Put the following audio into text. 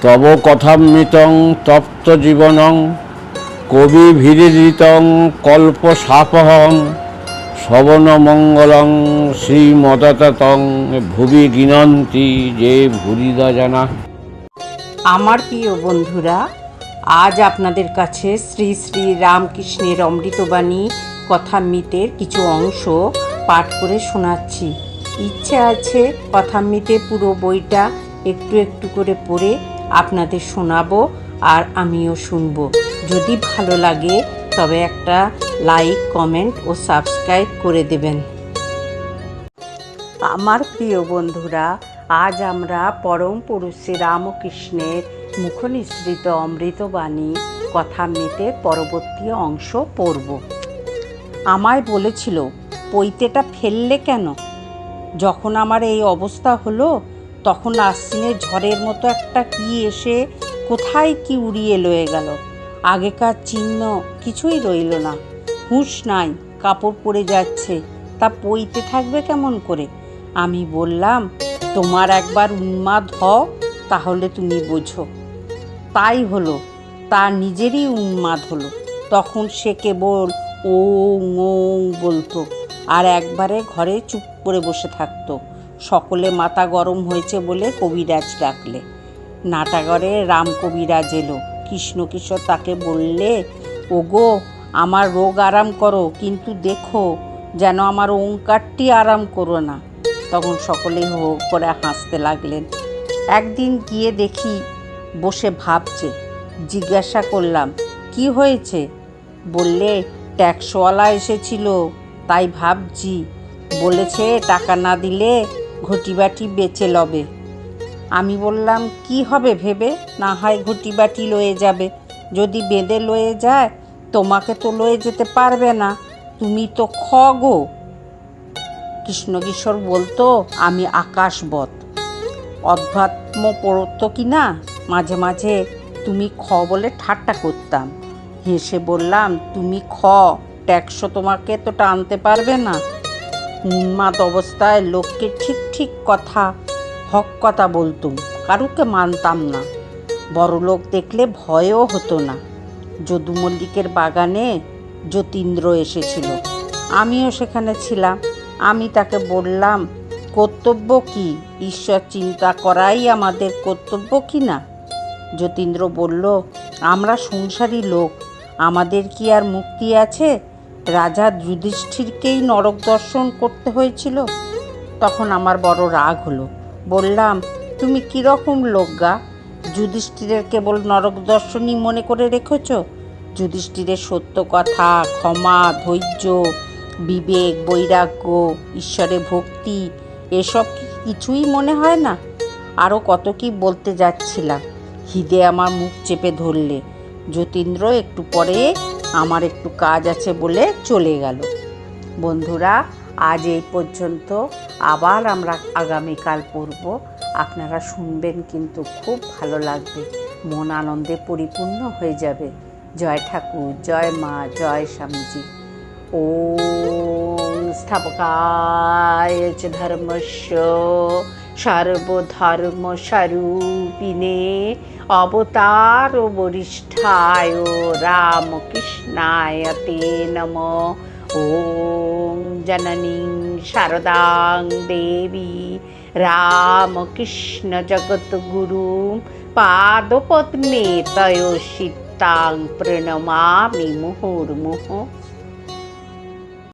তব কথামৃতং তপ্ত জীবনং কবিভিরিদিতং কল্পসাপহং শ্রবণমঙ্গলং শ্রীমদততং ভুবি গিনন্তি যে ভুরিদা জানা। আমার প্রিয় বন্ধুরা, আজ আপনাদের কাছে শ্রী শ্রী রামকৃষ্ণের অমৃতবাণী কথামৃতের কিছু অংশ পাঠ করে শোনাচ্ছি। ইচ্ছে আছে কথামৃতের পুরো বইটা একটু একটু করে পড়ে আপনাদের শোনাবো আর আমিও শুনবো। যদি ভালো লাগে তবে একটা লাইক, কমেন্ট ও সাবস্ক্রাইব করে দেবেন। আমার প্রিয় বন্ধুরা, আজ আমরা পরম পুরুষ শ্রী রামকৃষ্ণের মুখনিসৃত অমৃতবাণী কথামৃতের পরবর্তী অংশ পড়ব। আমায় বলেছিল, পৈতেটা ফেললে কেন? যখন আমার এই অবস্থা হলো তখন আশ্বিনের ঝড়ের মতো একটা কি এসে কোথায় কি উড়িয়ে লয়ে গেল। আগেকার চিহ্ন কিছুই রইল না, হুঁশ নাই, কাপড় পরে যাচ্ছে, তা পইতে থাকবে কেমন করে? আমি বললাম, তোমার একবার উন্মাদ হও, তাহলে তুমি বোঝো। তাই হলো, তার নিজেরই উন্মাদ হলো। তখন সে কেবল ওং ওং বলতো আর একবারে ঘরে চুপ করে বসে থাকতো। সকলে মাথা গরম হয়েছে বলে কবিরাজ ডাকলে। নাটাগরে রাম কবিরাজ এলো। কৃষ্ণকিশোর তাকে বললে, ওগো, আমার রোগ আরাম করো, কিন্তু দেখো যেন আমার ওঙ্কারটি আরাম করো না। তখন সকলে হো করে হাসতে লাগলেন। একদিন গিয়ে দেখি বসে ভাবছে। জিজ্ঞাসা করলাম, কি হয়েছে? বললে, ট্যাক্সওয়ালা এসেছিল, তাই ভাবছি। বলেছে টাকা না দিলে ঘটিবাটি বেচে লবে। আমি বললাম, কি হবে ভেবে? না হয় ঘটিবাটি লয়ে যাবে। যদি বেঁধে লয়ে যায়, তোমাকে তো লয়ে যেতে পারবে না, তুমি তো গো। কৃষ্ণকিশোর বলতো আমি আকাশবৎ। অধ্যাত্ম পড়তো কি না, মাঝে মাঝে তুমি বলে ঠাট্টা করতাম। হেসে বললাম, তুমি ট্যাক্স তোমাকে তো টানতে পারবে না। উন্মাদ অবস্থায় লোককে ঠিক ঠিক কথা, হক কথা বলতুম, কারুকে মানতাম না। বড় লোক দেখলে ভয়ও হতো না। যদু মল্লিকের বাগানে যতীন্দ্র এসেছিল, আমিও সেখানে ছিলাম। আমি তাকে বললাম, কর্তব্য কি? ঈশ্বর চিন্তা করাই আমাদের কর্তব্য কি না? যতীন্দ্র বলল, আমরা সংসারী লোক, আমাদের কি আর মুক্তি আছে? রাজা যুধিষ্ঠিরকেই নরক দর্শন করতে হয়েছিল। তখন আমার বড় রাগ হলো। বললাম, তুমি কীরকম লোক গা? যুধিষ্ঠিরের কেবল নরক দর্শনই মনে করে রেখেছ? যুধিষ্ঠিরের সত্য কথা, ক্ষমা, ধৈর্য, বিবেক, বৈরাগ্য, ঈশ্বরে ভক্তি, এসব কিছুই মনে হয় না? আরও কত কি বলতে যাচ্ছিলাম, খিদে আমার মুখ চেপে ধরলে। যতীন্দ্র একটু পরে আমার একটু কাজ আছে বলে চলে গেল। বন্ধুরা, আজ এই পর্যন্ত। আবার আমরা আগামীকাল পড়ব। আপনারা শুনবেন, কিন্তু খুব ভালো লাগবে, মন আনন্দে পরিপূর্ণ হয়ে যাবে। জয় ঠাকুর, জয় মা, জয় স্বামীজি। ওম স্থাপকায় চ ধর্মস্য সর্বধর্মস্বরূপিণে অবতার বরিষ্ঠায় রামকৃষ্ণায় তে নমঃ। ওম জননীং শারদাং দেবী রামকৃষ্ণ জগদ্গুরু পাদপদ্মে তয়োষিতাং প্রণমামি মুহুর্মুহুঃ।